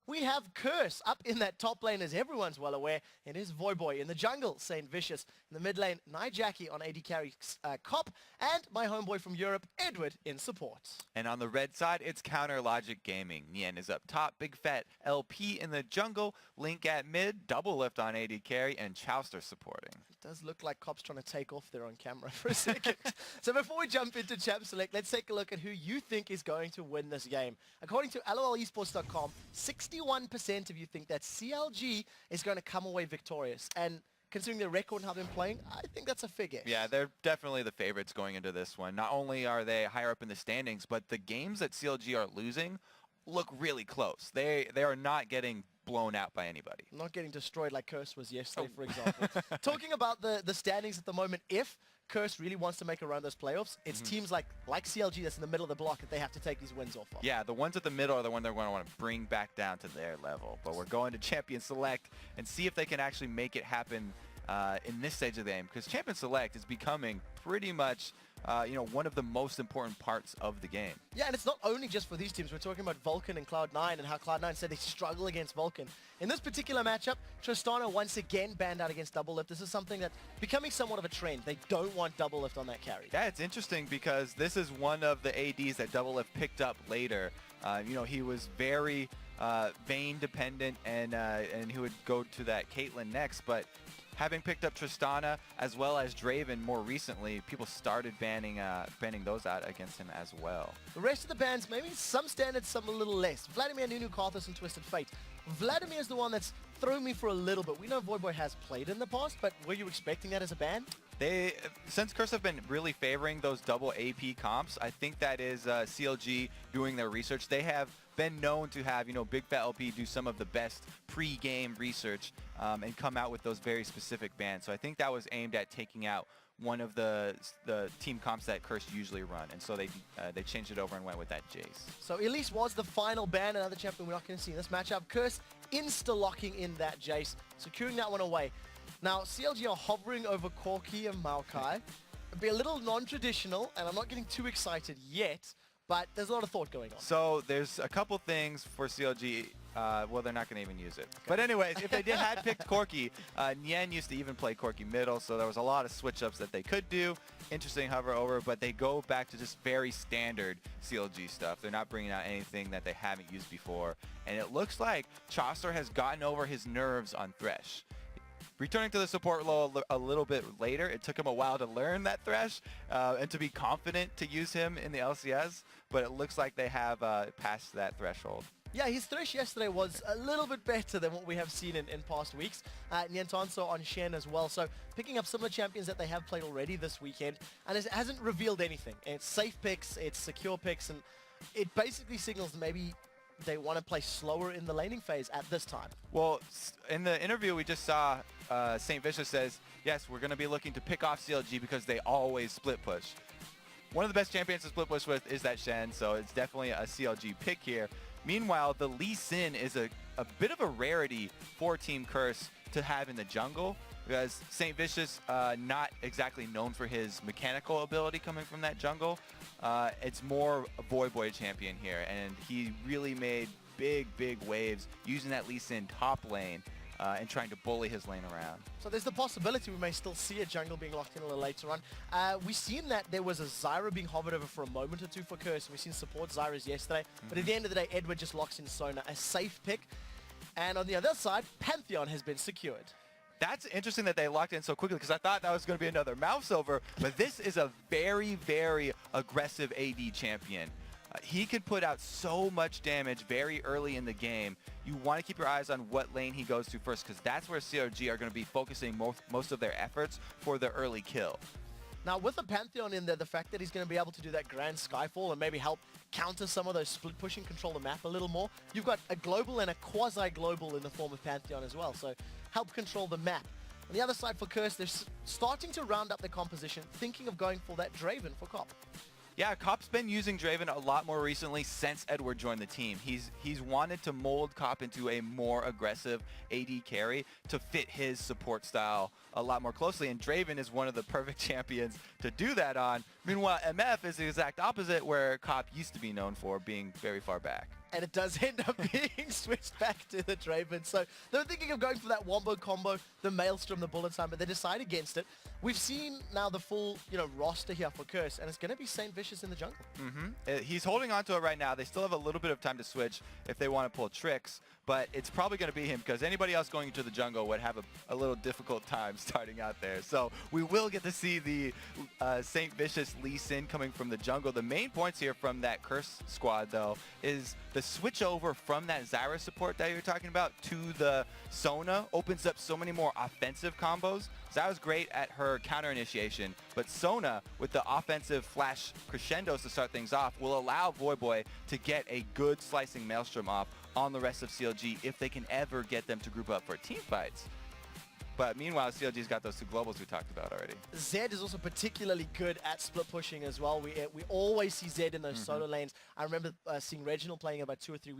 we have Curse up in that top lane, as everyone's well aware. It is Voyboy in the jungle, Saint Vicious. In the mid lane, Nijaki on AD carry Cop, and my homeboy from Europe, Edward, in support. And on the red side, it's Counter Logic Gaming. Nien is up top, Big Fat LP in the jungle, Link at mid, Double Lift on AD carry, and Chowster supporting. It does look like Cop's trying to take off there on camera for a second. So before we jump into Champ Select, let's take a look at who you think is going to win this game. According to LOLesports.com, 61% of you think that CLG is going to come away victorious. And considering their record and how they've been playing, I think that's a figure. Yeah, they're definitely the favorites going into this one. Not only are they higher up in the standings, but the games that CLG are losing look really close. They are not getting blown out by anybody. Not getting destroyed like Curse was yesterday, for example. Talking about the standings at the moment, if Curse really wants to make a run those playoffs, it's teams like CLG that's in the middle of the block that they have to take these wins off of. Yeah, the ones at the middle are the ones they're going to want to bring back down to their level. But we're going to Champion Select and see if they can actually make it happen in this stage of the game, because Champion Select is becoming pretty much one of the most important parts of the game. Yeah, and it's not only just for these teams. We're talking about Vulcan and Cloud9 and how Cloud9 said they struggle against Vulcan. In this particular matchup, Tristana once again banned out against Double Lift. This is something that's becoming somewhat of a trend. They don't want Double Lift on that carry. Yeah, it's interesting because this is one of the ADs that Double Lift picked up later. He was very Vayne dependent, and he would go to that Caitlyn next, but having picked up Tristana as well as Draven more recently, people started banning those out against him as well. The rest of the bans, maybe some standard, some a little less. Vladimir, Nunu, Karthus, and Twisted Fate. Vladimir is the one that's thrown me for a little bit. We know Voyboy has played in the past, but were you expecting that as a ban? Since Curse have been really favoring those double AP comps, I think that is CLG doing their research. They have been known to have, Big Fat LP do some of the best pre-game research and come out with those very specific bans. So I think that was aimed at taking out one of the team comps that Curse usually run, and so they changed it over and went with that Jace. So Elise was the final ban, another champion we're not going to see in this matchup. Curse insta-locking in that Jace, securing that one away. Now, CLG are hovering over Corki and Maokai. It'd be a little non-traditional, and I'm not getting too excited yet, but there's a lot of thought going on. So there's a couple things for CLG. Well, they're not going to even use it. Okay. But anyways, if they had picked Corki, Nien used to even play Corki middle, so there was a lot of switch-ups that they could do. Interesting hover over, but they go back to just very standard CLG stuff. They're not bringing out anything that they haven't used before. And it looks like Chaucer has gotten over his nerves on Thresh. Returning to the support role a little bit later, it took him a while to learn that Thresh and to be confident to use him in the LCS, but it looks like they have passed that threshold. Yeah, his Thresh yesterday was a little bit better than what we have seen in past weeks. Niantanso on Shen as well, so picking up some of the champions that they have played already this weekend, and it hasn't revealed anything. It's safe picks, it's secure picks, and it basically signals maybe they want to play slower in the laning phase at this time. Well, in the interview we just saw, Saint Vicious says, yes, we're going to be looking to pick off CLG because they always split push. One of the best champions to split push with is that Shen, so it's definitely a CLG pick here. Meanwhile, the Lee Sin is a bit of a rarity for Team Curse to have in the jungle, because Saint Vicious, not exactly known for his mechanical ability coming from that jungle. It's more a Voyboy champion here, and he really made big waves using that Lee Sin top lane and trying to bully his lane around. So there's the possibility we may still see a jungle being locked in a little later on. We've seen that there was a Zyra being hovered over for a moment or two for Curse. We've seen support Zyras yesterday, but at the end of the day, Edward just locks in Sona, a safe pick. And on the other side, Pantheon has been secured. That's interesting that they locked in so quickly, because I thought that was going to be another mouse over, but this is a very aggressive AD champion. He could put out so much damage very early in the game. You want to keep your eyes on what lane he goes to first, because that's where CLG are going to be focusing most of their efforts for the early kill. Now, with the Pantheon in there, the fact that he's going to be able to do that Grand Skyfall and maybe help counter some of those split push and control the map a little more, you've got a global and a quasi-global in the form of Pantheon as well, so help control the map. On the other side for Curse, they're starting to round up their composition, thinking of going for that Draven for Cop. Yeah, Cop's been using Draven a lot more recently since Edward joined the team. He's wanted to mold Cop into a more aggressive AD carry to fit his support style a lot more closely, and Draven is one of the perfect champions to do that on. Meanwhile, MF is the exact opposite, where Cop used to be known for being very far back. and it does end up being switched back to the Draven. So they were thinking of going for that Wombo combo, the Maelstrom, the Bullet Time, but they decide against it. We've seen now the full, roster here for Curse, and it's going to be Saint Vicious in the jungle. He's holding on to it right now. They still have a little bit of time to switch if they want to pull tricks, but it's probably going to be him because anybody else going into the jungle would have a little difficult time starting out there. So we will get to see the Saint Vicious Lee Sin coming from the jungle. The main points here from that Curse squad, though, is the switch over from that Zyra support that you're talking about to the Sona opens up so many more offensive combos. Zyra's great at her counter initiation, but Sona, with the offensive flash crescendos to start things off, will allow Voyboy to get a good slicing Maelstrom off on the rest of CLG if they can ever get them to group up for team fights. But meanwhile, CLG's got those two globals we talked about already. Zed is also particularly good at split pushing as well. We always see Zed in those solo lanes. I remember seeing Reginald playing about 2 or 3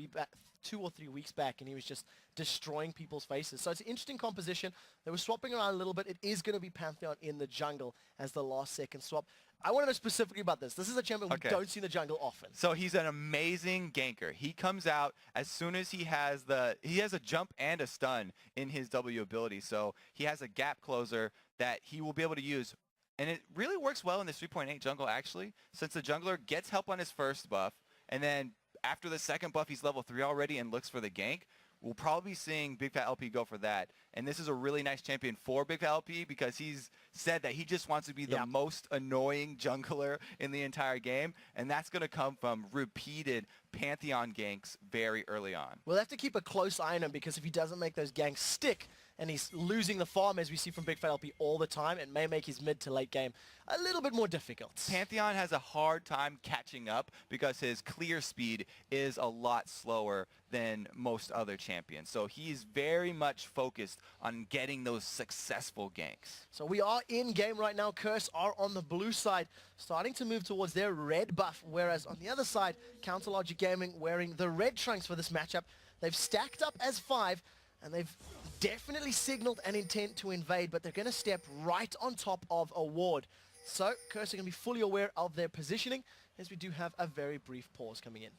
weeks back, and he was just destroying people's faces. So it's an interesting composition. They were swapping around a little bit. It is going to be Pantheon in the jungle as the last second swap. I want to know specifically about this. This is a champion we don't see in the jungle often. So he's an amazing ganker. He comes out as soon as he has a jump and a stun in his W ability. So he has a gap closer that he will be able to use. And it really works well in this 3.8 jungle, actually, since the jungler gets help on his first buff, and then after the second buff, he's level 3 already and looks for the gank. We'll probably be seeing Big Fat LP go for that. And this is a really nice champion for Big Fat LP because he's said that he just wants to be the most annoying jungler in the entire game. And that's going to come from repeated Pantheon ganks very early on. We'll have to keep a close eye on him because if he doesn't make those ganks stick and he's losing the farm, as we see from Big Fat LP all the time, it may make his mid to late game a little bit more difficult. Pantheon has a hard time catching up because his clear speed is a lot slower than most other champions. So he's very much focused on getting those successful ganks. So we are in game right now. Curse are on the blue side, starting to move towards their red buff, whereas on the other side, Counterlogic Gaming wearing the red trunks for this matchup. They've stacked up as 5, and they've definitely signaled an intent to invade, but they're going to step right on top of a ward. So Curse are going to be fully aware of their positioning, as we do have a very brief pause coming in.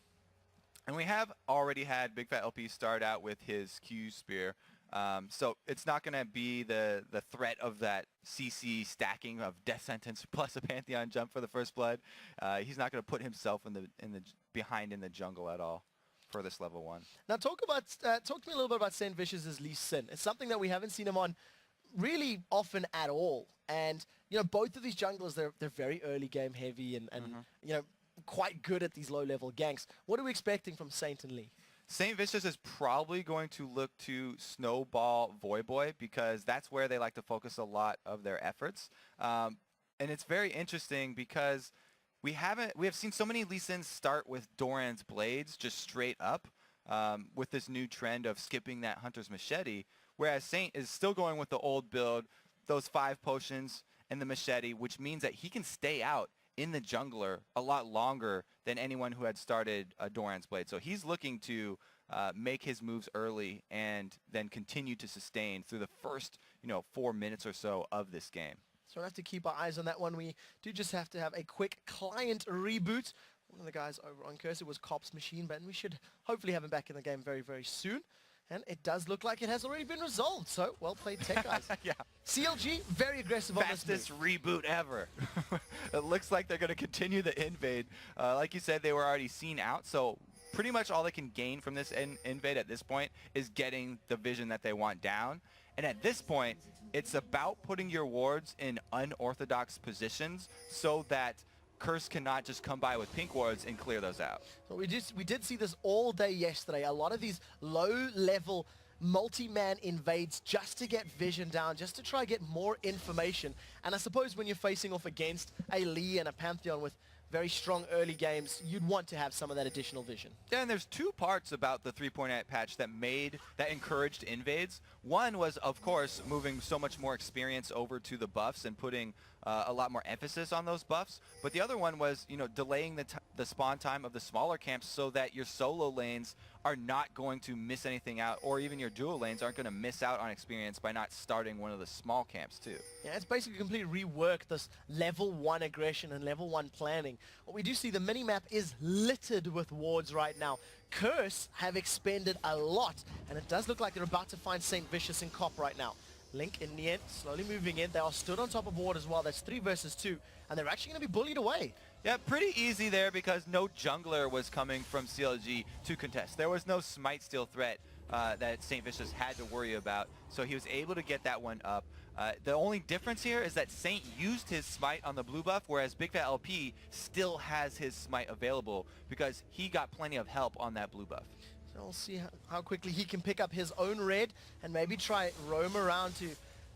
And we have already had Big Fat LP start out with his Q Spear. So it's not going to be the threat of that CC stacking of Death Sentence plus a Pantheon jump for the first blood. He's not going to put himself behind in the jungle at all for this level 1. Now talk to me a little bit about Saint Vicious's Lee Sin. It's something that we haven't seen him on really often at all. And both of these junglers, they're very early game heavy and quite good at these low level ganks. What are we expecting from Saint and Lee? Saint Vicious is probably going to look to snowball Voyboy because that's where they like to focus a lot of their efforts. And it's very interesting because we have seen so many Lee Sins start with Doran's blades just straight up with this new trend of skipping that Hunter's Machete, whereas Saint is still going with the old build, those 5 potions and the Machete, which means that he can stay out in the jungler a lot longer than anyone who had started Doran's blade. So he's looking to make his moves early and then continue to sustain through the first 4 minutes or so of this game. So we'll have to keep our eyes on that one. We do just have to have a quick client reboot. One of the guys over on Curse, it was Cop's Machine, but we should hopefully have him back in the game very, very soon. And it does look like it has already been resolved. So, well played, tech guys. Yeah. CLG, very aggressive on this move. Fastest reboot ever. It looks like they're going to continue the invade. Like you said, they were already seen out. So pretty much all they can gain from this invade at this point is getting the vision that they want down. And at this point, it's about putting your wards in unorthodox positions so that Curse cannot just come by with pink wards and clear those out. So we did see this all day yesterday. A lot of these low-level multi-man invades just to get vision down, just to try to get more information. And I suppose when you're facing off against a Lee and a Pantheon with very strong early games, you'd want to have some of that additional vision. Yeah, and there's 2 parts about the 3.8 patch that encouraged invades. One was, of course, moving so much more experience over to the buffs and putting a lot more emphasis on those buffs. But the other one was, delaying the spawn time of the smaller camps so that your solo lanes are not going to miss anything out, or even your duo lanes aren't going to miss out on experience by not starting one of the small camps too. Yeah, it's basically completely reworked this level 1 aggression and level 1 planning. What we do see, the minimap is littered with wards right now. Curse have expended a lot, and it does look like they're about to find St. Vicious in Cop right now. Link and Nien slowly moving in. They are stood on top of ward as well. That's 3 versus 2, and they're actually going to be bullied away. Yeah, pretty easy there because no jungler was coming from CLG to contest. There was no smite steal threat that St. Vicious had to worry about, so he was able to get that one up. The only difference here is that Saint used his smite on the blue buff, whereas Big Fat LP still has his smite available because he got plenty of help on that blue buff. So we'll see how quickly he can pick up his own red and maybe try roam around to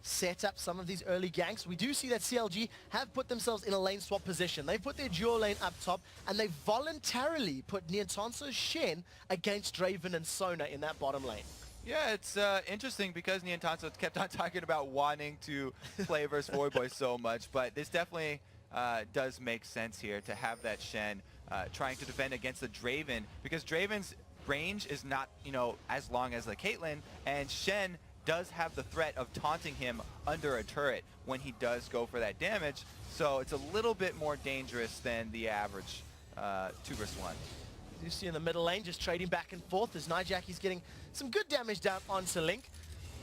set up some of these early ganks. We do see that CLG have put themselves in a lane swap position. They've put their duo lane up top, and they voluntarily put Niantanso's Shen against Draven and Sona in that bottom lane. Yeah, it's interesting because Niantanso kept on talking about wanting to play versus Voyboy so much, but this definitely does make sense here to have that Shen trying to defend against the Draven, because Draven's range is not, as long as the Caitlyn, and Shen does have the threat of taunting him under a turret when he does go for that damage, so it's a little bit more dangerous than the average 2 versus 1. You see in the middle lane just trading back and forth as Nijacky's getting some good damage down onto Link.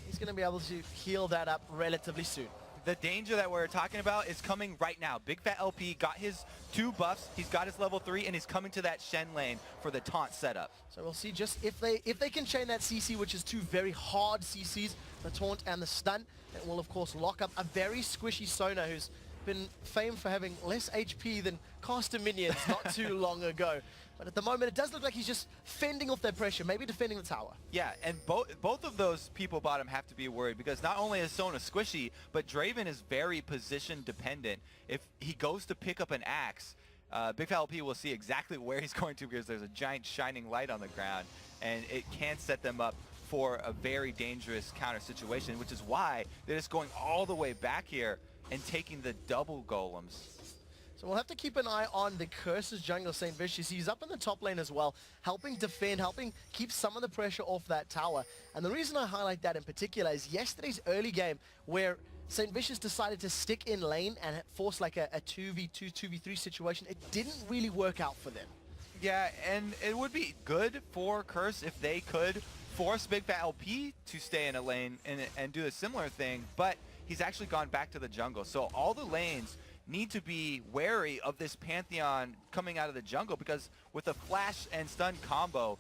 He's going to be able to heal that up relatively soon. The danger that we're talking about is coming right now. Big Fat LP got his 2 buffs, he's got his level 3, and he's coming to that Shen lane for the taunt setup. So we'll see just if they can chain that CC, which is 2 very hard CCs, the taunt and the stun. It will of course lock up a very squishy Sona who's been famed for having less HP than caster minions not too long ago. But at the moment, it does look like he's just fending off that pressure, maybe defending the tower. Yeah, and both of those people bottom have to be worried because not only is Sona squishy, but Draven is very position dependent. If he goes to pick up an axe, Big Fat LP will see exactly where he's going to because there's a giant shining light on the ground, and it can set them up for a very dangerous counter situation, which is why they're just going all the way back here and taking the double golems. So we'll have to keep an eye on the Curse's jungle, St. Vicious. He's up in the top lane as well, helping defend, helping keep some of the pressure off that tower. And the reason I highlight that in particular is yesterday's early game where St. Vicious decided to stick in lane and force like a 2v2, 2v3 situation. It didn't really work out for them. Yeah, and it would be good for Curse if they could force Big Fat LP to stay in a lane and do a similar thing, but he's actually gone back to the jungle. So all the lanes need to be wary of this Pantheon coming out of the jungle because with a flash and stun combo,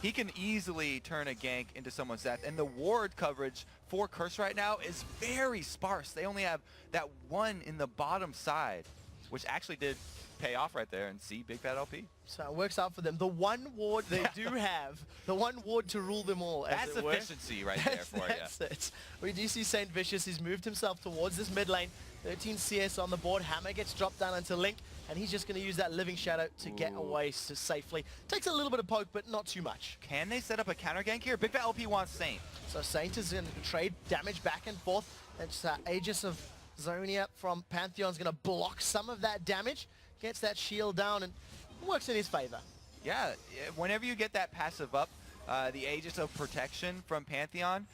he can easily turn a gank into someone's death. And the ward coverage for Curse right now is very sparse. They only have that one in the bottom side, which actually did pay off right there, and see Big Fat LP. So it works out for them. The one ward they do have, the one ward to rule them all, as That's it were. efficiency right there for you. That's it. We do see St. Vicious. He's moved himself towards this mid lane. 13 CS on the board. Hammer gets dropped down onto Link, and he's just going to use that Living Shadow to get away safely. Takes a little bit of poke, but not too much. Can they set up a counter gank here? Big Fat LP wants Saint. So Saint is going to trade damage back and forth. It's Aegis of Zonia from Pantheon's going to block some of that damage. Gets that shield down and works in his favor. Yeah, whenever you get that passive up, the Aegis of Protection from Pantheon,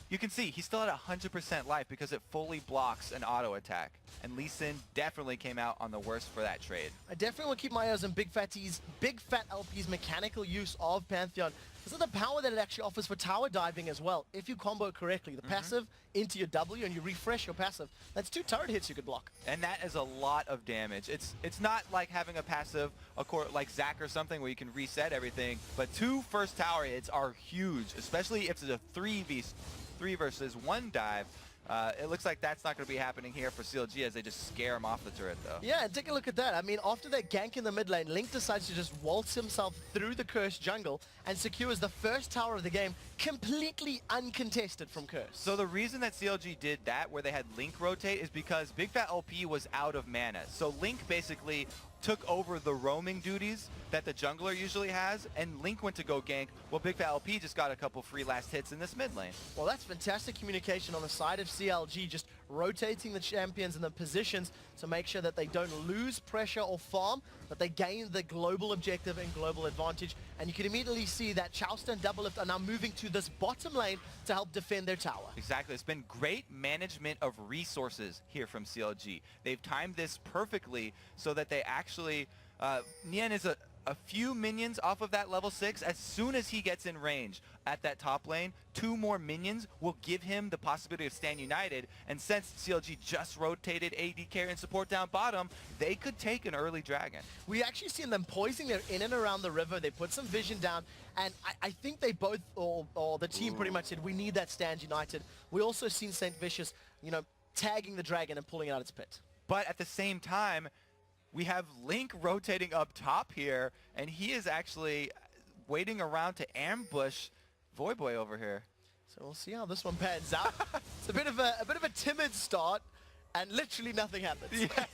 you can see he's still at 100% life because it fully blocks an auto attack. And Lee Sin definitely came out on the worst for that trade. I definitely will keep my eyes on Big Fat LP's mechanical use of Pantheon. This is the power that it actually offers for tower diving as well. If you combo correctly, the passive into your W and you refresh your passive, that's 2 turret hits you could block. And that is a lot of damage. It's not like having a passive, like Zac or something where you can reset everything, but 2 first tower hits are huge, especially if it's a 3 versus 1 dive. It looks like that's not going to be happening here for CLG as they just scare him off the turret, though. Yeah, and take a look at that. I mean, after that gank in the mid lane, Link decides to just waltz himself through the Curse jungle and secures the first tower of the game completely uncontested from Curse. So the reason that CLG did that, where they had Link rotate, is because Big Fat LP was out of mana. So Link basically took over the roaming duties that the jungler usually has, and Link went to go gank, while Big Fat LP just got a couple free last hits in this mid lane. Well, that's fantastic communication on the side of CLG, just rotating the champions and the positions to make sure that they don't lose pressure or farm, but they gain the global objective and global advantage. And you can immediately see that Chowster and Doublelift are now moving to this bottom lane to help defend their tower. Exactly. It's been great management of resources here from CLG. They've timed this perfectly so that they actually... Nian is a few minions off of that level 6. As soon as he gets in range at that top lane, 2 more minions will give him the possibility of stand united. And since CLG just rotated AD carry and support down bottom, they could take an early dragon. We actually seen them poising their in and around the river. They put some vision down, and I think they both, or the team pretty much said, we need that stand united. We also seen St. Vicious, you know, tagging the dragon and pulling it out its pit. But at the same time, we have Link rotating up top here, and he is actually waiting around to ambush Voyboy over here. So we'll see how this one pans out. It's a bit of a timid start, and literally nothing happens. Yeah.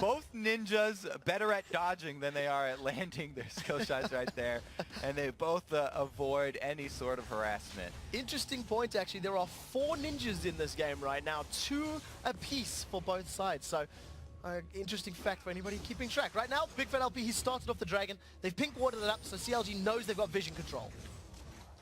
Both ninjas better at dodging than they are at landing their skill shots right there, and they both avoid any sort of harassment. Interesting point, actually. There are 4 ninjas in this game right now, 2 apiece for both sides. So. Interesting fact for anybody keeping track. Right now, Big Fat LP, he started off the dragon. They've pink watered it up, so CLG knows they've got vision control.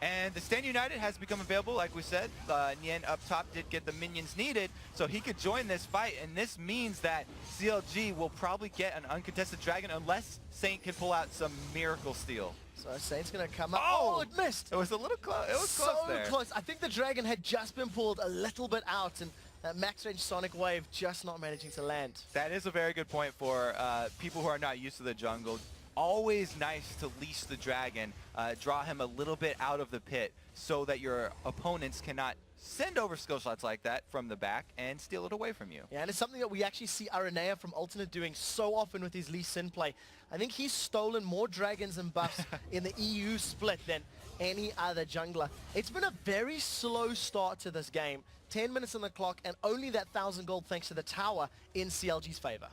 And the stand united has become available, like we said. Nian up top did get the minions needed, so he could join this fight. And this means that CLG will probably get an uncontested dragon unless Saint can pull out some miracle steal. So Saint's going to come up. Oh, it missed. It was a little close. It was so close there. Close. I think the dragon had just been pulled a little bit out, and that max range sonic wave just not managing to land. That is a very good point for people who are not used to the jungle. Always nice to leash the dragon, draw him a little bit out of the pit so that your opponents cannot send over skill shots like that from the back and steal it away from you. Yeah, and it's something that we actually see Aranea from Alternate doing so often with his Lee Sin play. I think he's stolen more dragons and buffs in the EU split than any other jungler. It's been a very slow start to this game. 10 minutes on the clock, and only that 1,000 gold thanks to the tower in CLG's favor.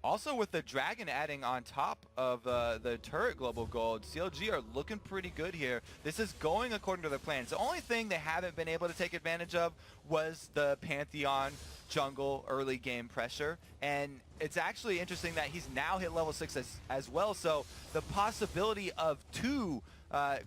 Also, with the dragon adding on top of the turret global gold, CLG are looking pretty good here. This is going according to their plans. The only thing they haven't been able to take advantage of was the Pantheon jungle early game pressure. And it's actually interesting that he's now hit level 6 as well. So the possibility of 2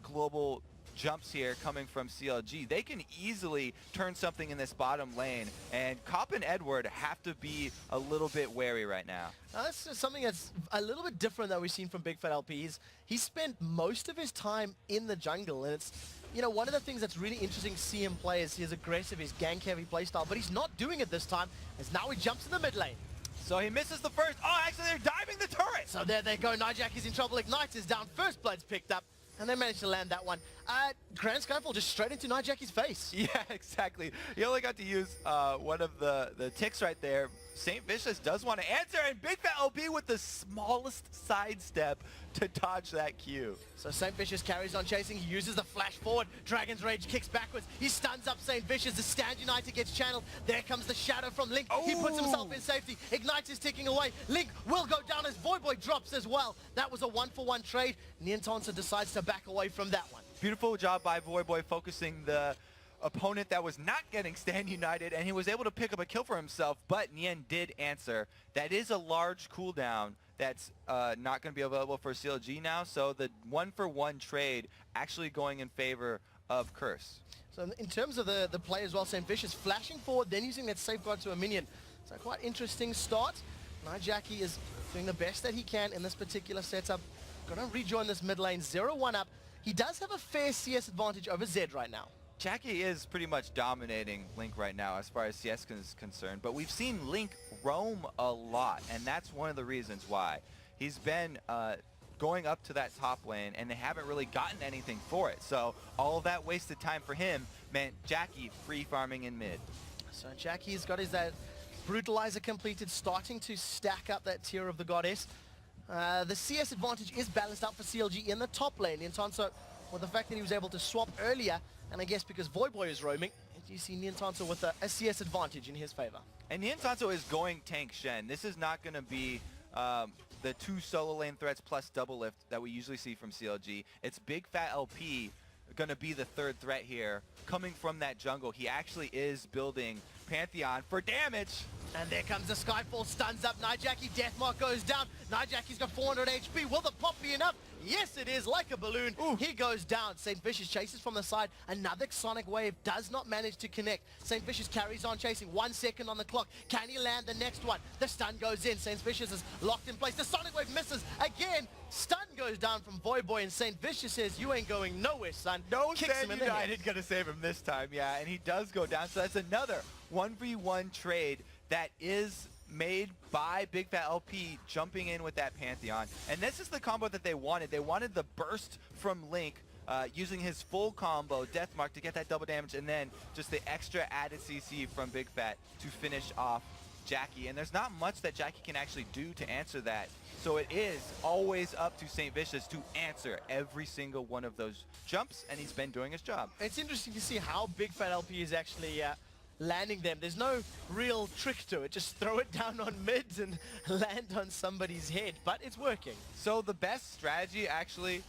global jumps here coming from CLG, they can easily turn something in this bottom lane, and Cop and Edward have to be a little bit wary right now. That's just something that's a little bit different that we've seen from Big Fat LP. He's spent most of his time in the jungle, and it's, you know, one of the things that's really interesting to see him play is his aggressive, his gank-heavy playstyle, but he's not doing it this time, as now he jumps in the mid lane. So he misses the first. Oh, actually, they're diving the turret! So there they go. Nijak is in trouble. Ignite is down. First Blood's picked up. And they managed to land that one. Grand Skyfall just straight into Nijaki's face. Yeah, exactly. He only got to use one of the ticks right there. St. Vicious does want to answer, and Big Fat LP with the smallest sidestep to dodge that Q. So St. Vicious carries on chasing. He uses the flash forward. Dragon's Rage kicks backwards. He stuns up St. Vicious. The Stand United gets channeled. There comes the Shadow from Link. Oh. He puts himself in safety. Ignite is ticking away. Link will go down as Voyboy drops as well. That was a 1-for-1 trade. Niantonsa decides to back away from that one. Beautiful job by Voyboy focusing the opponent that was not getting Stand United, and he was able to pick up a kill for himself, but Nian did answer. That is a large cooldown that's not going to be available for CLG now, so the 1-for-1 trade actually going in favor of Curse. So in terms of the play as well, St. Vicious flashing forward, then using that safeguard to a minion. So quite interesting start. Nijaki is doing the best that he can in this particular setup. Going to rejoin this mid lane, 0-1 up. He does have a fair CS advantage over Zed right now. Jackie is pretty much dominating Link right now as far as CS is concerned, but we've seen Link roam a lot, and that's one of the reasons why. He's been going up to that top lane, and they haven't really gotten anything for it. So all of that wasted time for him meant Jackie free farming in mid. So Jackie's got his that Brutalizer completed, starting to stack up that tier of the Goddess. The CS advantage is balanced out for CLG in the top lane. Niantonsa, with the fact that he was able to swap earlier, and I guess because Voyboy is roaming, you see Niantonsa with a CS advantage in his favor. And Niantonsa is going tank Shen. This is not going to be the 2 solo lane threats plus double lift that we usually see from CLG. It's Big Fat LP going to be the 3rd threat here, coming from that jungle. He actually is building Pantheon for damage. And there comes the Skyfall, stuns up Nijaki, Deathmark goes down. Nijaki's got 400 HP. Will the pop be enough? Yes, it is, like a balloon. Ooh. He goes down. St. Vicious chases from the side. Another Sonic Wave does not manage to connect. St. Vicious carries on chasing. 1 second on the clock. Can he land the next one? The stun goes in. St. Vicious is locked in place. The Sonic Wave misses again. Stun goes down from Voyboy, and St. Vicious says, you ain't going nowhere, son. No Kicks him in the head. United gonna save him this time, yeah, and he does go down. So that's another 1v1 trade that is made by Big Fat LP jumping in with that Pantheon. And this is the combo that they wanted. They wanted the burst from Link using his full combo, Deathmark, to get that double damage, and then just the extra added CC from Big Fat to finish off Jackie. And there's not much that Jackie can actually do to answer that. So it is always up to St. Vicious to answer every single one of those jumps, and he's been doing his job. It's interesting to see how Big Fat LP is actually landing them. There's no real trick to it. Just throw it down on mids and land on somebody's head, but it's working. So the best strategy actually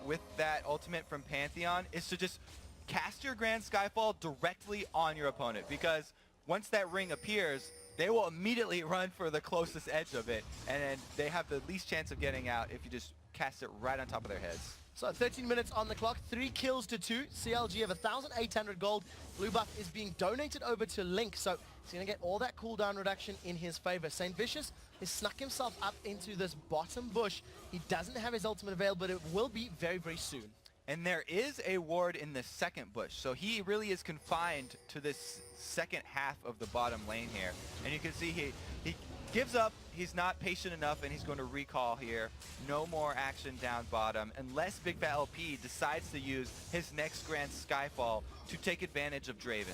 with that ultimate from Pantheon is to just cast your Grand Skyfall directly on your opponent, because once that ring appears, they will immediately run for the closest edge of it, and then they have the least chance of getting out if you just cast it right on top of their heads. So 13 minutes on the clock, 3 kills to 2. CLG have 1,800 gold. Blue buff is being donated over to Link, so he's going to get all that cooldown reduction in his favor. St. Vicious has snuck himself up into this bottom bush. He doesn't have his ultimate available, but it will be very, very soon. And there is a ward in the second bush, so he really is confined to this second half of the bottom lane here. And you can see he gives up, he's not patient enough, and he's going to recall here. No more action down bottom, unless Big Fat LP decides to use his next Grand Skyfall to take advantage of Draven.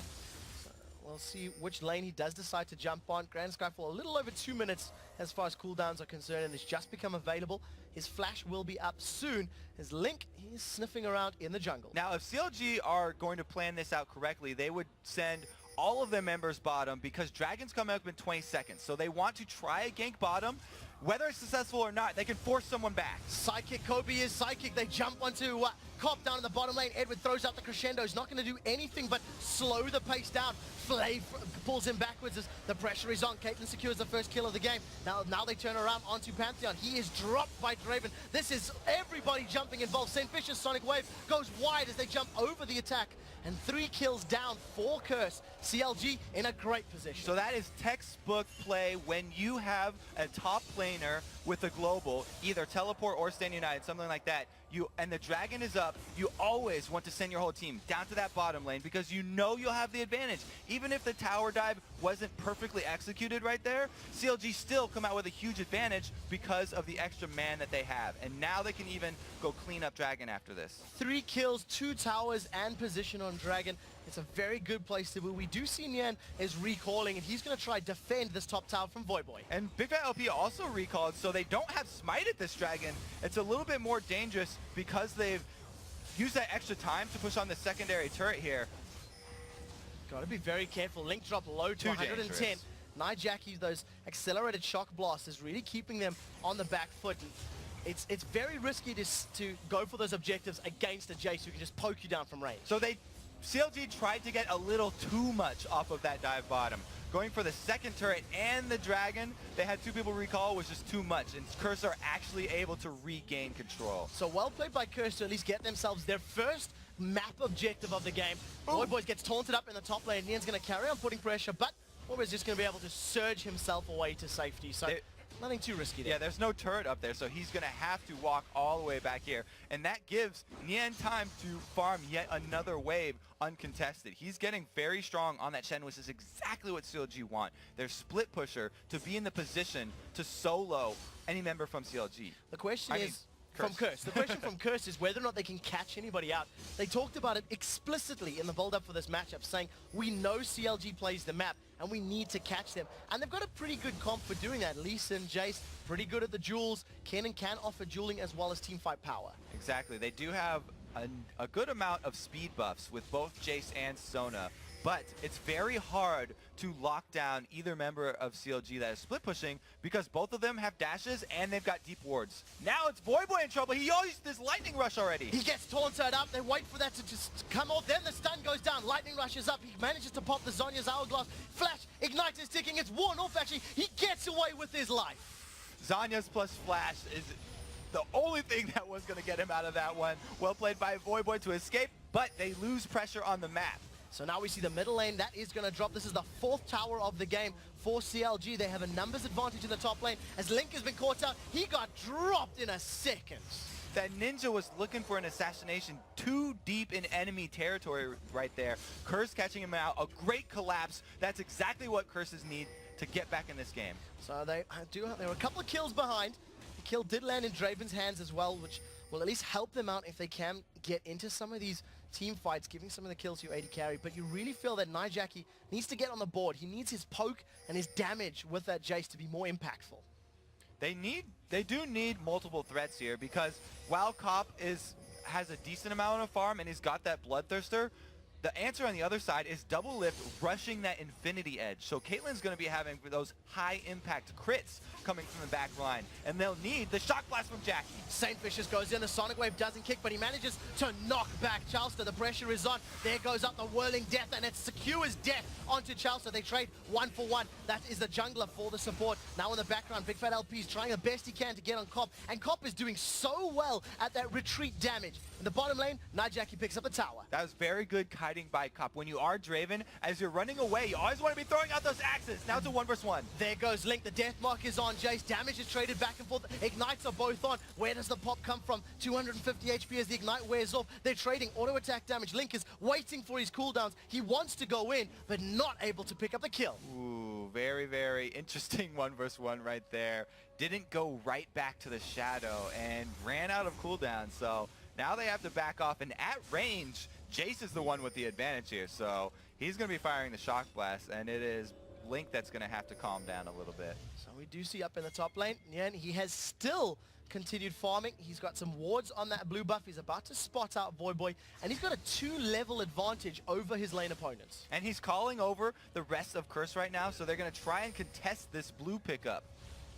We'll see which lane he does decide to jump on. Grand Skyfall, a little over 2 minutes as far as cooldowns are concerned, and it's just become available. His flash will be up soon. His Link, he's sniffing around in the jungle. Now, if CLG are going to plan this out correctly, they would send all of their members bottom, because Dragons come up in 20 seconds. So they want to try a gank bottom. Whether it's successful or not, they can force someone back. Psychic, Kobe is psychic. They jump onto Cop down in the bottom lane. Edward throws out the crescendo. He's not going to do anything but slow the pace down. Flay pulls him backwards as the pressure is on. Caitlyn secures the first kill of the game. Now they turn around onto Pantheon. He is dropped by Draven. This is everybody jumping involved. St. Vicious Sonic Wave goes wide as they jump over the attack. And 3 kills down for Curse. CLG in a great position. So that is textbook play when you have a top laner with a global, either teleport or stand united, something like that. And the dragon is up, you always want to send your whole team down to that bottom lane, because you know you'll have the advantage. Even if the tower dive wasn't perfectly executed right there, CLG still come out with a huge advantage because of the extra man that they have. And now they can even go clean up dragon after this. 3 kills, 2 towers, and position on dragon. It's a very good place to be. We do see Nian is recalling, and he's going to try defend this top tower from Voyboy. And Big Fat LP also recalled, so they don't have smite at this dragon. It's a little bit more dangerous because they've used that extra time to push on the secondary turret here. Got to be very careful. Link drop low to Too 110. dangerous. Nijaki, those accelerated shock blasts is really keeping them on the back foot. It's very risky to go for those objectives against a Jace who can just poke you down from range. So CLG tried to get a little too much off of that dive bottom. Going for the second turret and the dragon, they had 2 people recall, was just too much, and Curse are actually able to regain control. So well played by Curse to at least get themselves their first map objective of the game. Voyboy gets taunted up in the top lane. Nian's going to carry on putting pressure, but Voyboy's just going to be able to surge himself away to safety. So nothing too risky there. Yeah, there's no turret up there, so he's going to have to walk all the way back here. And that gives Nian time to farm yet another wave uncontested. He's getting very strong on that Shen, which is exactly what CLG want. Their split pusher to be in the position to solo any member from CLG. The question is from Curse. The question from Curse is whether or not they can catch anybody out. They talked about it explicitly in the build-up for this matchup, saying we know CLG plays the map and we need to catch them. And they've got a pretty good comp for doing that. Lee Sin, Jace, pretty good at the duels. Kennen can offer dueling as well as teamfight power. Exactly. They do have a good amount of speed buffs with both Jace and Sona, but it's very hard to lock down either member of CLG that is split pushing because both of them have dashes and they've got deep wards. Now it's Voyboy in trouble. He used this lightning rush already. He gets taunted up. They wait for that to just come off. Then the stun goes down. Lightning rushes up. He manages to pop the Zhonya's hourglass. Flash, Ignite is ticking. It's worn off actually. He gets away with his life. Zhonya's plus Flash is the only thing that was going to get him out of that one. Well played by Voyboy to escape, but they lose pressure on the map. So now we see the middle lane. That is going to drop. This is the 4th tower of the game for CLG. They have a numbers advantage in the top lane. As Link has been caught out, he got dropped in a second. That Ninja was looking for an assassination too deep in enemy territory right there. Curse catching him out. A great collapse. That's exactly what Curses need to get back in this game. So they were a couple of kills behind. The kill did land in Draven's hands as well, which will at least help them out if they can get into some of these team fights, giving some of the kills to your AD carry. But you really feel that Nijaki needs to get on the board. He needs his poke and his damage with that Jace to be more impactful. They do need multiple threats here because while Cop has a decent amount of farm and he's got that Bloodthirster, the answer on the other side is Double Lift rushing that Infinity Edge. So Caitlyn's going to be having those high impact crits coming from the back line. And they'll need the Shock Blast from Jackie. Saint Vicious goes in. The Sonic Wave doesn't kick, but he manages to knock back Chalster. The pressure is on. There goes up the Whirling Death, and it secures death onto Chalster. They trade 1 for 1. That is the jungler for the support. Now in the background, Big Fat LP is trying the best he can to get on Cop. And Cop is doing so well at that retreat damage. In the bottom lane, Nijaki picks up a tower. That was very good kiting by Cop. When you are Draven, as you're running away, you always want to be throwing out those axes. Now it's a 1 versus 1. There goes Link. The death mark is on Jace. Damage is traded back and forth. Ignites are both on. Where does the pop come from? 250 HP as the Ignite wears off. They're trading auto attack damage. Link is waiting for his cooldowns. He wants to go in, but not able to pick up the kill. Ooh, very, very interesting 1 versus 1 right there. Didn't go right back to the shadow and ran out of cooldown. So now they have to back off, and at range, Jace is the one with the advantage here. So he's going to be firing the Shock Blast, and it is Link that's going to have to calm down a little bit. So we do see up in the top lane, Nyan, he has still continued farming. He's got some wards on that blue buff. He's about to spot out Voyboy, and he's got a 2-level advantage over his lane opponents. And he's calling over the rest of Curse right now, so they're going to try and contest this blue pickup.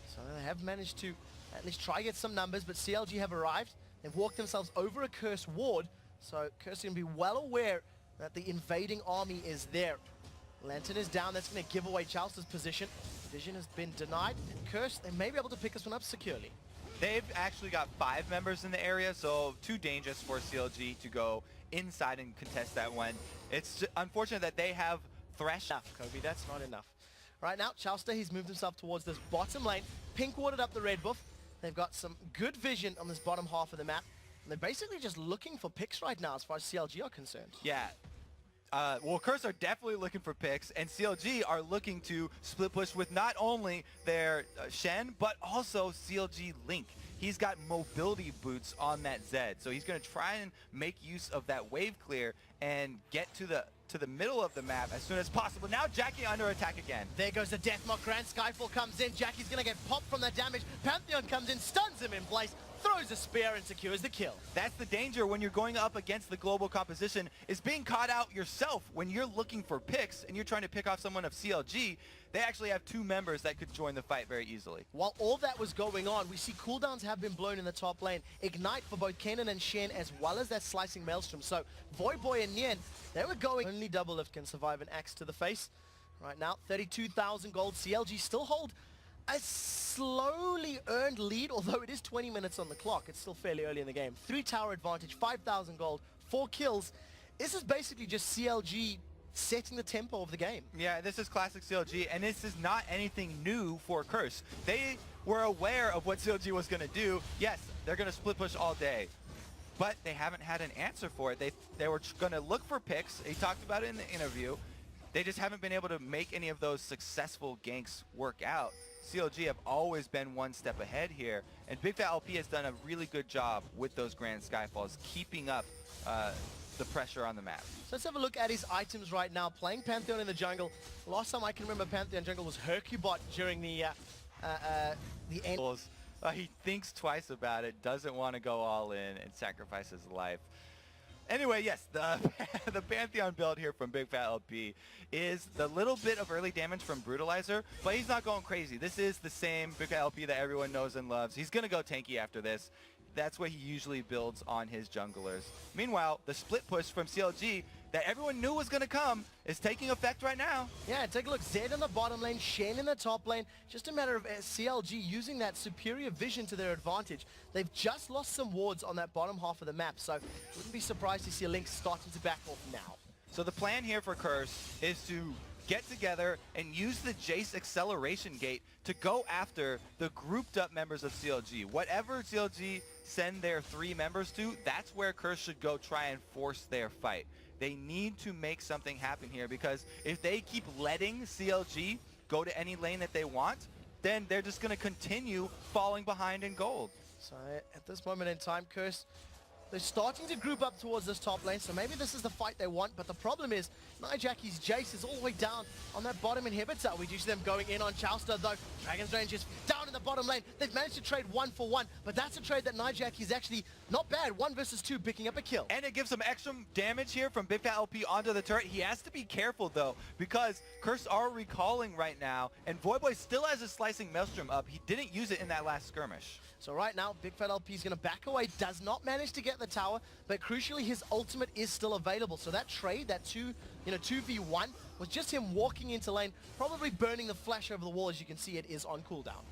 So they have managed to at least try get some numbers, but CLG have arrived. They've walked themselves over a Curse ward, so Curse can be well aware that the invading army is there. Lantern is down. That's going to give away Chalster's position. Vision has been denied. And Curse, they may be able to pick this one up securely. They've actually got 5 members in the area, so too dangerous for CLG to go inside and contest that one. It's unfortunate that they have Thresh. Enough, Kobe. That's not enough. Right now, Chalster, he's moved himself towards this bottom lane. Pink warded up the red buff. They've got some good vision on this bottom half of the map. And they're basically just looking for picks right now as far as CLG are concerned. Yeah. Well, Curse are definitely looking for picks, and CLG are looking to split push with not only their Shen, but also CLG Link. He's got mobility boots on that Zed, so he's going to try and make use of that wave clear and get to the middle of the map as soon as possible. Now Jackie under attack again. There goes the Deathmark. Grand Skyfall comes in. Jackie's going to get popped from that damage. Pantheon comes in, stuns him in place, throws a spear and secures the kill. That's the danger when you're going up against the global composition, is being caught out yourself when you're looking for picks and you're trying to pick off someone of CLG. They actually have 2 members that could join the fight very easily. While all that was going on, we see cooldowns have been blown in the top lane. Ignite for both Kanan and Shen, as well as that slicing Maelstrom. So Voyboy and Nien, they were going. Only Double Lift can survive an axe to the face. Right now, 32,000 gold. CLG still hold a slowly earned lead, although it is 20 minutes on the clock. It's still fairly early in the game. 3 tower advantage, 5,000 gold, 4 kills. This is basically just CLG setting the tempo of the game. Yeah, this is classic CLG, and this is not anything new for Curse. They were aware of what CLG was going to do. Yes, they're going to split push all day, but they haven't had an answer for it. They were going to look for picks. He talked about it in the interview. They just haven't been able to make any of those successful ganks work out. CLG have always been one step ahead here, and Big Fat LP has done a really good job with those Grand Skyfalls, keeping up the pressure on the map. So let's have a look at his items right now. Playing Pantheon in the jungle. Last time I can remember Pantheon jungle was Hercubot during the end. He thinks twice about it, doesn't want to go all in and sacrifice his life. Anyway, yes, the the Pantheon build here from Big Fat LP is the little bit of early damage from Brutalizer, but he's not going crazy. This is the same Big Fat LP that everyone knows and loves. He's going to go tanky after this. That's what he usually builds on his junglers. Meanwhile, the split push from CLG that everyone knew was going to come is taking effect right now. Yeah, take a look. Zed in the bottom lane, Shen in the top lane. Just a matter of CLG using that superior vision to their advantage. They've just lost some wards on that bottom half of the map, so wouldn't be surprised to see a Link starting to back off now. So the plan here for Curse is to get together and use the Jace acceleration gate to go after the grouped up members of CLG. Whatever CLG send their 3 members to, that's where Curse should go try and force their fight. They need to make something happen here, because if they keep letting CLG go to any lane that they want, then they're just going to continue falling behind in gold. So at this moment in time, Curse, they're starting to group up towards this top lane, so maybe this is the fight they want, but the problem is Nijacki's Jace is all the way down on that bottom inhibitor. We do see them going in on Chowster though. Dragon's Range is down in the bottom lane. They've managed to trade 1-for-1, but that's a trade that Nijacki is actually not bad. 1 versus 2, picking up a kill. And it gives some extra damage here from Big Fat LP onto the turret. He has to be careful though, because Curse are recalling right now, and Voyboy still has a slicing Maelstrom up. He didn't use it in that last skirmish. So right now, Big Fat LP is going to back away, does not manage to get the tower, but crucially his ultimate is still available. So that trade, that 2v1, was just him walking into lane, probably burning the flash over the wall. As you can see, it is on cooldown.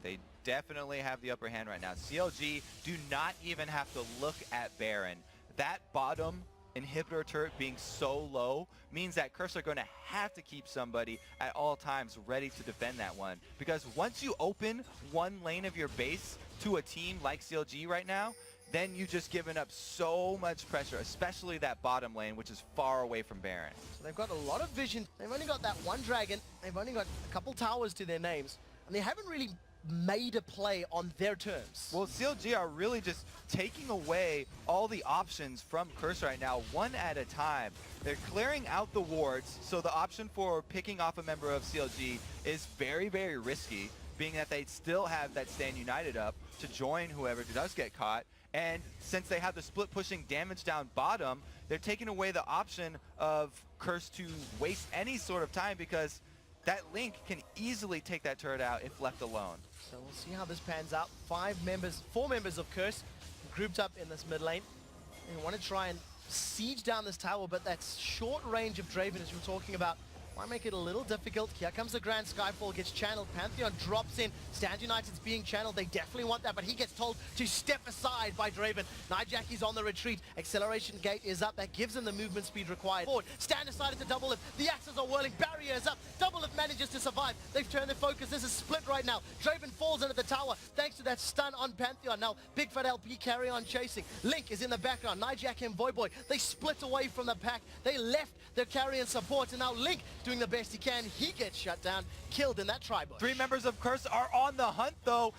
They definitely have the upper hand right now. CLG do not even have to look at Baron. That bottom inhibitor turret being so low means that Curse are going to have to keep somebody at all times ready to defend that one. Because once you open one lane of your base to a team like CLG right now, then you've just given up so much pressure, especially that bottom lane, which is far away from Baron. So they've got a lot of vision. They've only got that one dragon. They've only got a couple towers to their names. And they haven't really made a play on their terms. Well, CLG are really just taking away all the options from Curse right now, one at a time. They're clearing out the wards, so the option for picking off a member of CLG is very, very risky, being that they still have that Stand United up to join whoever does get caught. And since they have the split pushing damage down bottom, they're taking away the option of Curse to waste any sort of time, because that Link can easily take that turret out if left alone. So we'll see how this pans out. 4 members of Curse grouped up in this mid lane. They want to try and siege down this tower, but that short range of Draven, as we were talking about, might make it a little difficult. Here comes the Grand Skyfall, gets channeled. Pantheon drops in. Stand United's being channeled. They definitely want that, but he gets told to step aside by Draven. Nijacki's on the retreat. Acceleration gate is up. That gives him the movement speed required. Forward. Stand decided to double lift. The axes are whirling. Barrier is up. Double lift manages to survive. They've turned their focus. This is split right now. Draven falls into the tower thanks to that stun on Pantheon. Now, Big Fat LP carry on chasing. Link is in the background. Nijacki and Voyboy, they split away from the pack. They left their carry and support, and now Link doing the best he can. He gets shut down, killed in that tri-bush. 3 members of Curse are on the hunt though.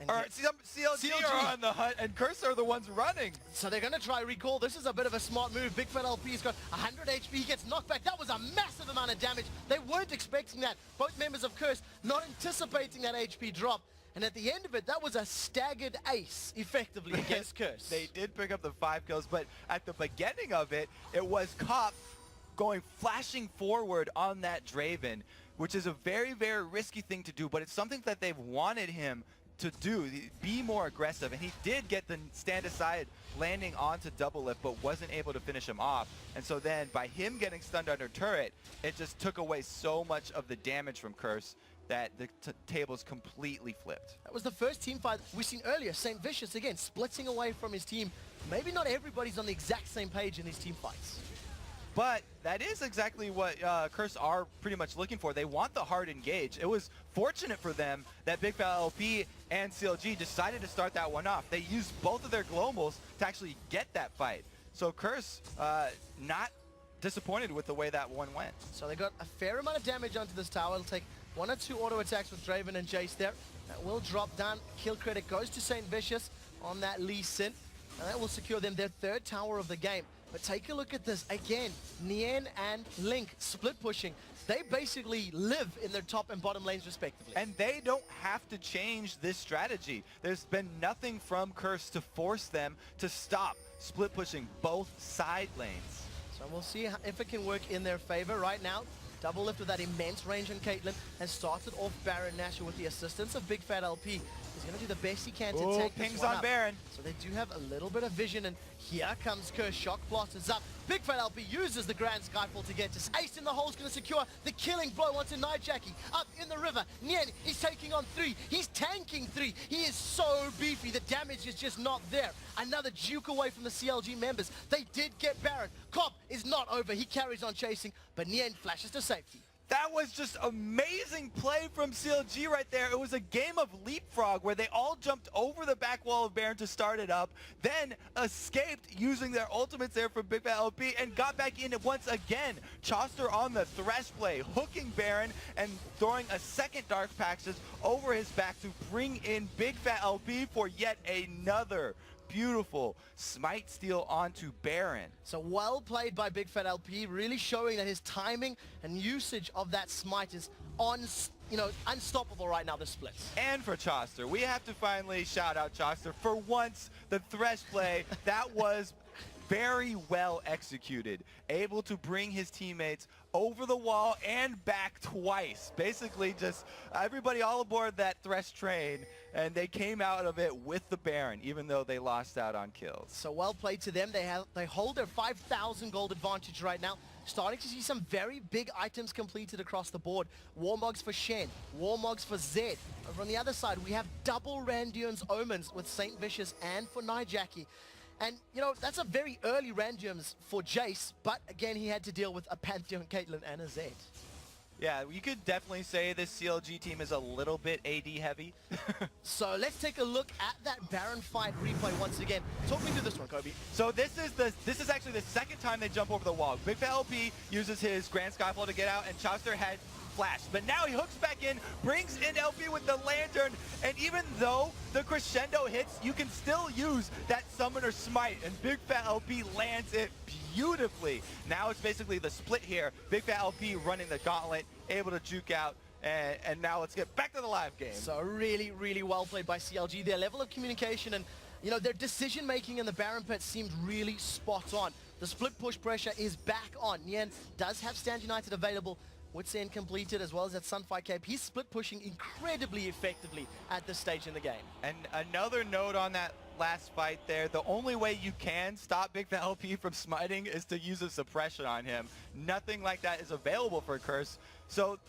CLG are on the hunt, and Curse are the ones running. So they're going to try recall. This is a bit of a smart move. Big Fat LP's got 100 HP. He gets knocked back. That was a massive amount of damage. They weren't expecting that. Both members of Curse not anticipating that HP drop. And at the end of it, that was a staggered ace, effectively, against Curse. They did pick up the 5 kills, but at the beginning of it, it was Cop going flashing forward on that Draven, which is a very, very risky thing to do, but it's something that they've wanted him to do, be more aggressive, and he did get the stand aside landing onto double lift, but wasn't able to finish him off. And so then by him getting stunned under turret, it just took away so much of the damage from Curse that the tables completely flipped. That was the first team fight we've seen earlier. St. Vicious, again, splitting away from his team. Maybe not everybody's on the exact same page in these team fights. But that is exactly what Curse are pretty much looking for. They want the hard engage. It was fortunate for them that Big Fat LP and CLG decided to start that one off. They used both of their globals to actually get that fight. So Curse, not disappointed with the way that one went. So they got a fair amount of damage onto this tower. It'll take 1 or 2 auto attacks with Draven and Jace there. That will drop down. Kill credit goes to St. Vicious on that Lee Sin. And that will secure them their 3rd tower of the game. But take a look at this. Again, Nien and Link split pushing. They basically live in their top and bottom lanes respectively. And they don't have to change this strategy. There's been nothing from Curse to force them to stop split pushing both side lanes. So we'll see if it can work in their favor right now. Double lift with that immense range on Caitlyn has started off Baron Nashor with the assistance of Big Fat LP. He's going to do the best he can to take this pings one on up. Baron. So they do have a little bit of vision, and here comes Curse. Shock Blast is up. Big Fat LP uses the Grand Skyfall to get to Ace in the hole is going to secure the killing blow onto Nijaki. Up in the river, Nien is taking on 3. He's tanking 3. He is so beefy. The damage is just not there. Another juke away from the CLG members. They did get Baron. Cop is not over. He carries on chasing, but Nien flashes to safety. That was just amazing play from CLG right there. It was a game of leapfrog where they all jumped over the back wall of Baron to start it up, then escaped using their ultimates there from Big Fat LP and got back in it once again. Choster on the Thresh play, hooking Baron and throwing a second Dark Paxis over his back to bring in Big Fat LP for yet another beautiful smite steal onto Baron. So well played by Big Fat LP, really showing that his timing and usage of that smite is unstoppable right now, the splits. And for Choster, we have to finally shout out Choster. For once, the Thresh play, that was very well executed. Able to bring his teammates over the wall and back twice. Basically just everybody all aboard that Thresh train, and they came out of it with the Baron, even though they lost out on kills. So well played to them. They hold their 5,000 gold advantage right now. Starting to see some very big items completed across the board. Warmogs for Shen, Warmogs for Zed. Over on the other side, we have double Randuin's Omens with St. Vicious and for Nijaki. And, that's a very early Randuin's for Jace, but again, he had to deal with a Pantheon, Caitlyn, and a Zed. Yeah, you could definitely say this CLG team is a little bit AD heavy. So let's take a look at that Baron fight replay once again. Talk me through this one, Kobe. So this is actually the second time they jump over the wall. Big Fat LP uses his Grand Skyfall to get out, and Choster had flash. But now he hooks back in, brings in LP with the lantern, and even though the crescendo hits, you can still use that summoner smite, and Big Fat LP lands it beautifully. Now it's basically the split here. Big Fat LP running the gauntlet, able to juke out, and now let's get back to the live game. So really, really well played by CLG. Their level of communication and their decision making in the Baron pit seemed really spot on. The split push pressure is back on. Nien does have Stand United available. Witsend completed as well as that Sunfire Cape. He's split pushing incredibly effectively at this stage in the game. And another note on that last fight there, the only way you can stop Big Fat LP from smiting is to use a suppression on him. Nothing like that is available for Curse. So,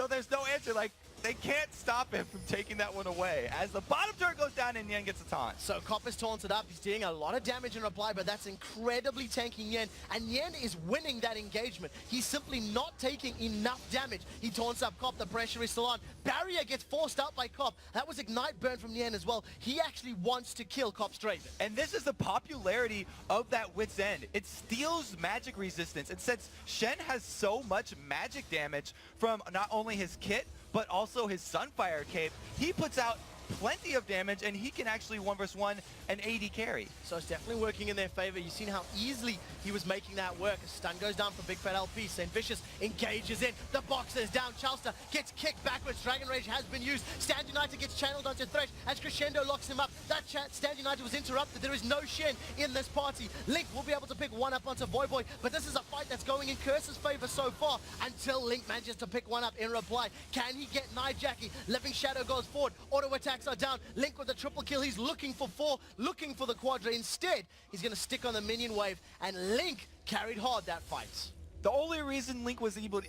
there's no answer. Like, they can't stop him from taking that one away. As the bottom turret goes down and Nien gets a taunt. So Cop is taunted up. He's doing a lot of damage in reply, but that's incredibly tanking Nien. And Nien is winning that engagement. He's simply not taking enough damage. He taunts up Cop. The pressure is still on. Barrier gets forced out by Cop. That was Ignite Burn from Nien as well. He actually wants to kill Cop's Draven. And this is the popularity of that Wit's End. It steals magic resistance. And since Shen has so much magic damage from not only his kit, but also his Sunfire Cape, he puts out plenty of damage, and he can actually 1v1 an AD carry. So it's definitely working in their favor. You've seen how easily he was making that work. A stun goes down for Big Fat LP. St. Vicious engages in. The boxer is down. Chalster gets kicked backwards. Dragon Rage has been used. Stand United gets channeled onto Thresh as Crescendo locks him up. That Stand United was interrupted. There is no Shen in this party. Link will be able to pick one up onto Voyboy, but this is a fight that's going in Curse's favor so far until Link manages to pick one up in reply. Can he get Nijaki? Living Shadow goes forward. Auto attacks are down. Link with a triple kill. He's looking for 4, looking for the quadra. Instead, he's going to stick on the minion wave, and Link carried hard that fight. The only reason Link was able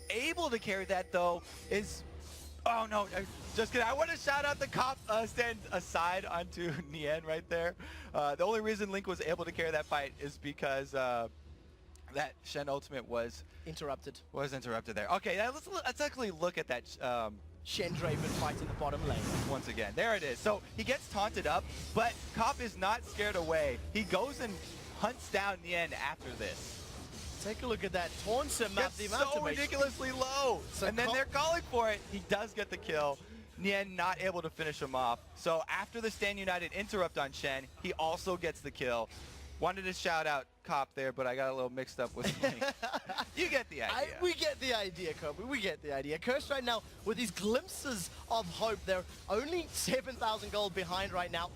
to carry that, though, is... Oh, no, just kidding. I want to shout out the Cop stand aside onto Nien right there. The only reason Link was able to carry that fight is because that Shen ultimate was... Interrupted. Was interrupted there. Okay, let's actually look at that... Shen Draven fight in the bottom lane. Once again, there it is. So he gets taunted up, but Cop is not scared away. He goes and hunts down Nien after this. Take a look at that. Taunts him up the amount so ridiculously low. So and then they're calling for it. He does get the kill. Nien not able to finish him off. So after the Stand United interrupt on Shen, he also gets the kill. Wanted to shout out Cop there, but I got a little mixed up with Link. You get the idea. We get the idea, Kobe. We get the idea. Curse right now, with these glimpses of hope, they're only 7,000 gold behind right now.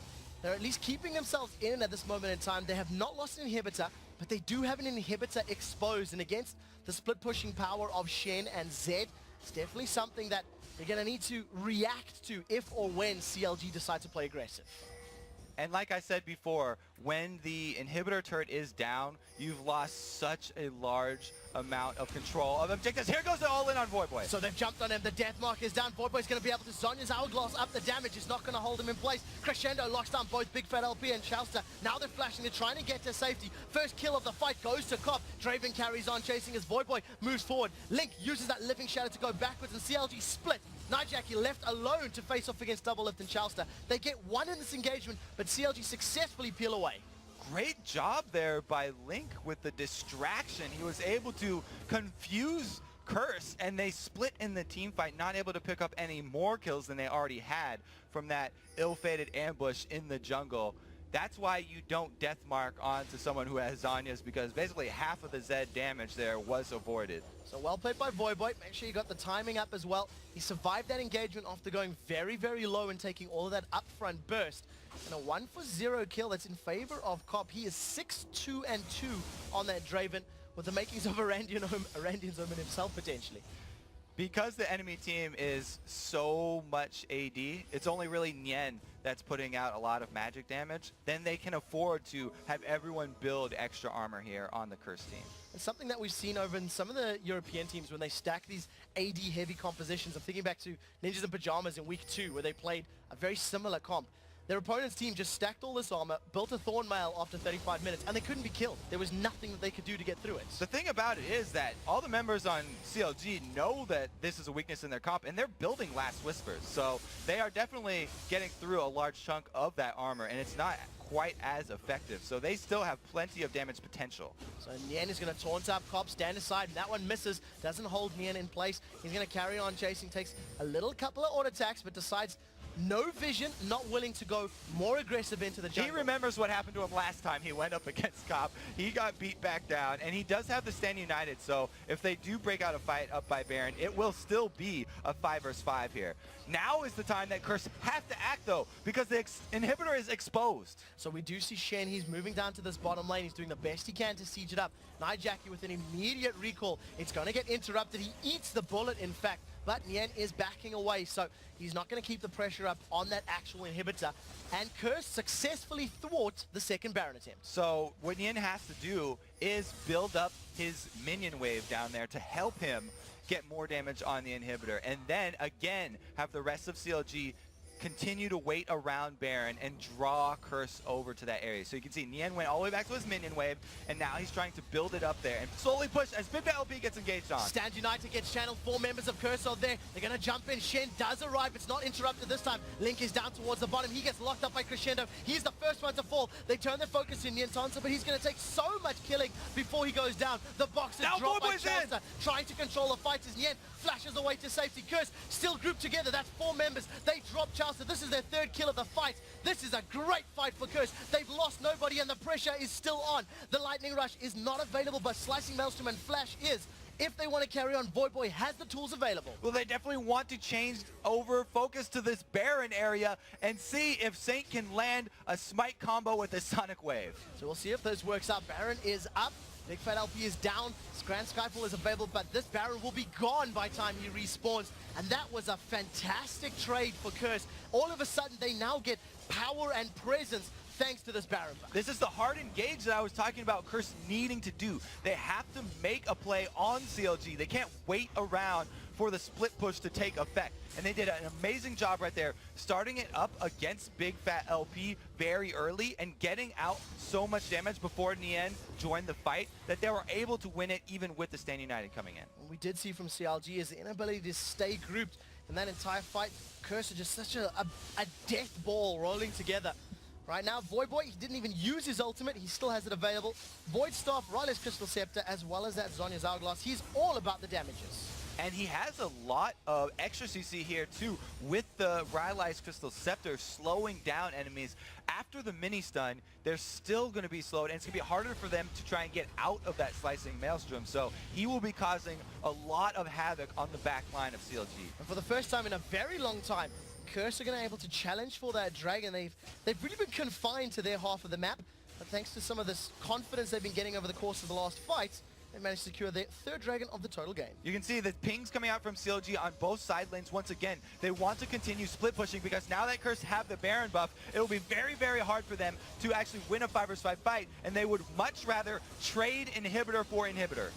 They're at least keeping themselves in at this moment in time. They have not lost an inhibitor, but they do have an inhibitor exposed. And against the split pushing power of Shen and Zed, it's definitely something that they're going to need to react to if or when CLG decide to play aggressive. And like I said before, when the inhibitor turret is down, you've lost such a large amount of control of objectives. Here goes the all-in on Voidboy. So they've jumped on him. The death mark is down. Voidboy's going to be able to Zonya's Hourglass up. The damage is not going to hold him in place. Crescendo locks down both Big Fat LP and Chauster. Now they're flashing. They're trying to get to safety. First kill of the fight goes to Cop. Draven carries on, chasing as Voidboy moves forward. Link uses that Living Shadow to go backwards, and CLG split. Nightjackie left alone to face off against Doublelift and Chauster. They get one in this engagement, but CLG successfully peel away. Great job there by Link with the distraction. He was able to confuse Curse, and they split in the team fight, not able to pick up any more kills than they already had from that ill-fated ambush in the jungle. That's why you don't death mark onto someone who has Zonya's, because basically half of the Zed damage there was avoided. So well played by Voidboy. Make sure you got the timing up as well. He survived that engagement after going very, very low and taking all of that upfront burst. And a 1-for-0 kill that's in favor of Cop. He is 6-2-2 on that Draven, with the makings of Arandian's Omen himself potentially. Because the enemy team is so much AD, it's only really Nien that's putting out a lot of magic damage. Then they can afford to have everyone build extra armor here on the Curse team. It's something that we've seen over in some of the European teams when they stack these AD heavy compositions. I'm thinking back to Ninjas in Pajamas in week 2, where they played a very similar comp. Their opponent's team just stacked all this armor, built a Thorn Mail after 35 minutes, and they couldn't be killed. There was nothing that they could do to get through it. The thing about it is that all the members on CLG know that this is a weakness in their comp, and they're building Last Whispers. So they are definitely getting through a large chunk of that armor, and it's not quite as effective. So they still have plenty of damage potential. So Nien is going to taunt up Cop, stand aside, and that one misses. Doesn't hold Nien in place. He's going to carry on chasing, takes a little couple of auto attacks, but decides no vision, not willing to go more aggressive into the jungle. He remembers what happened to him last time he went up against Cop. He got beat back down, and he does have the Stand United, so if they do break out a fight up by Baron, it will still be a 5 versus 5 here. Now is the time that Curse has to act, though, because the inhibitor is exposed. So we do see Shen. He's moving down to this bottom lane. He's doing the best he can to siege it up. Nightjackie with an immediate recall. It's going to get interrupted. He eats the bullet, in fact. But Nien is backing away, so he's not going to keep the pressure up on that actual inhibitor. And Curse successfully thwarts the second Baron attempt. So what Nien has to do is build up his minion wave down there to help him get more damage on the inhibitor. And then, again, have the rest of CLG continue to wait around Baron and draw Curse over to that area. So you can see Nien went all the way back to his minion wave, and now he's trying to build it up there and slowly push as Big Bad LP gets engaged on. Stand United gets channeled. 4 members of Curse are there. They're going to jump in. Shen does arrive. It's not interrupted this time. Link is down towards the bottom. He gets locked up by Crescendo. He's the first one to fall. They turn their focus to Nien Tansa, but he's going to take so much killing before he goes down. The box is dropped by Chaucer, trying to control the fight as Nien flashes away to safety. Curse still grouped together. That's 4 members. They drop Chaucer. This is their 3rd kill of the fight. This is a great fight for Curse. They've lost nobody, and the pressure is still on. The Lightning Rush is not available, but Slicing Maelstrom and Flash is. If they want to carry on, Voidboy has the tools available. Well, they definitely want to change over focus to this Baron area and see if Saint can land a smite combo with a Sonic Wave. So we'll see if this works out. Baron is up. Big Fat LP is down. Grand Skyfall is available, but this Baron will be gone by time he respawns. And that was a fantastic trade for Curse. All of a sudden, they now get power and presence thanks to this Baron buff. This is the hard engage that I was talking about Curse needing to do. They have to make a play on CLG. They can't wait around for the split push to take effect. And they did an amazing job right there, starting it up against Big Fat LP very early and getting out so much damage before Nien joined the fight that they were able to win it even with the Stand United coming in. What we did see from CLG is the inability to stay grouped in that entire fight. Curse is just such a death ball rolling together. Right now, Voidboy, he didn't even use his ultimate. He still has it available. Void Staff, Riley's Crystal Scepter, as well as that Zonya's Hourglass. He's all about the damages. And he has a lot of extra CC here too, with the Rylai's Crystal Scepter slowing down enemies. After the mini stun, they're still going to be slowed, and it's going to be harder for them to try and get out of that Slicing Maelstrom. So he will be causing a lot of havoc on the back line of CLG. And for the first time in a very long time, Curse are going to be able to challenge for that Dragon. They've really been confined to their half of the map, but thanks to some of this confidence they've been getting over the course of the last fight, they managed to secure their third Dragon of the total game. You can see the pings coming out from CLG on both side lanes once again. They want to continue split pushing because now that Curse have the Baron buff, it'll be very, very hard for them to actually win a 5 vs 5 fight, and they would much rather trade inhibitor for inhibitor.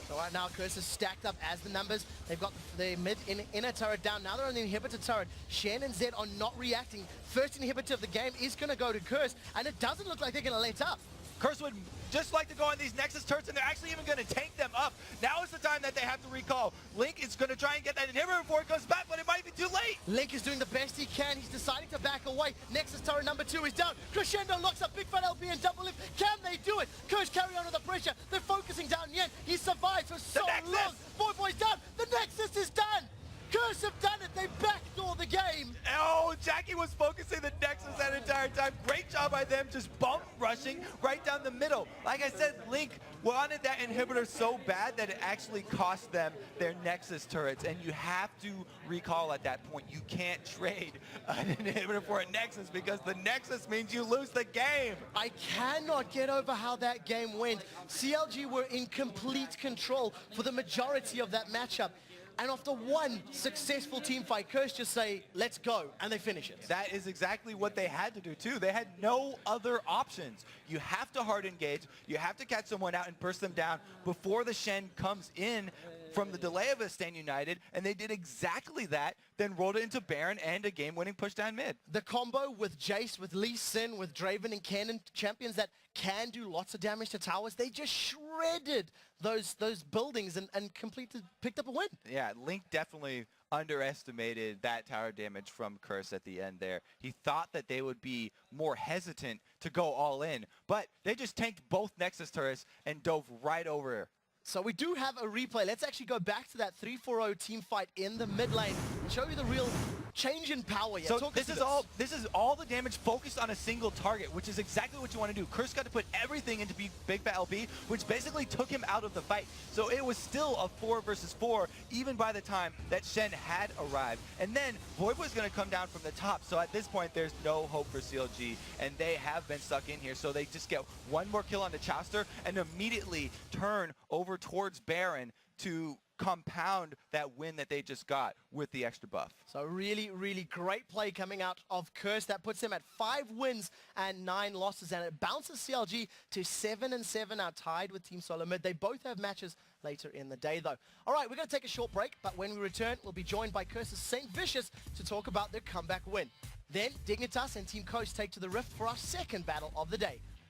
So right now, Curse is stacked up as the numbers. They've got the mid inner turret down. Now they're on the inhibitor turret. Shen and Zed are not reacting. First inhibitor of the game is going to go to Curse, and it doesn't look like they're going to let up. Curse would just like to go on these Nexus turrets, and they're actually even going to take them up. Now is the time that they have to recall. Link is going to try and get that inhibitor before it comes back, but it might be too late. Link is doing the best he can. He's deciding to back away. Nexus turret number 2 is down. Crescendo locks up Big Fat LP and double lift. Can they do it? Curse carry on with the pressure. They're focusing down Yen. He survived for so long. Boy's down. The Nexus is done. Curse have done it. They backdoor the game. Oh, Jackie was focusing the Nexus that entire time. Great job by them, just bump rushing right down the middle. Like I said, Link wanted that inhibitor so bad that it actually cost them their Nexus turrets. And you have to recall at that point, you can't trade an inhibitor for a Nexus because the Nexus means you lose the game. I cannot get over how that game went. CLG were in complete control for the majority of that matchup. And after one successful team fight, Curse just say, let's go, and they finish it. That is exactly what they had to do, too. They had no other options. You have to hard engage. You have to catch someone out and burst them down before the Shen comes in from the delay of a Stand United, and they did exactly that, then rolled it into Baron and a game-winning push down mid. The combo with Jace, with Lee Sin, with Draven and Cannon, champions that can do lots of damage to towers, they just shredded those buildings and picked up a win. Yeah, Link definitely underestimated that tower damage from Curse at the end there. He thought that they would be more hesitant to go all in, but they just tanked both Nexus turrets and dove right over. So we do have a replay. Let's actually go back to that 3-4-0 team fight in the mid lane and show you the real change in power. Yeah, so this is all the damage focused on a single target, which is exactly what you want to do. Curse got to put everything into Big Fat LP, which basically took him out of the fight. So it was still a 4 versus 4, even by the time that Shen had arrived. And then Void was going to come down from the top. So at this point, there's no hope for CLG, and they have been stuck in here. So they just get one more kill on the Chowster and immediately turn over towards Baron to compound that win that they just got with the extra buff. So really, really great play coming out of Curse. That puts them at 5 wins and 9 losses, and it bounces CLG to 7-7, now tied with Team Solo Mid. They both have matches later in the day, though. All right, we're going to take a short break, but when we return, we'll be joined by Curse's St. Vicious to talk about their comeback win. Then Dignitas and Team Coast take to the Rift for our second battle of the day.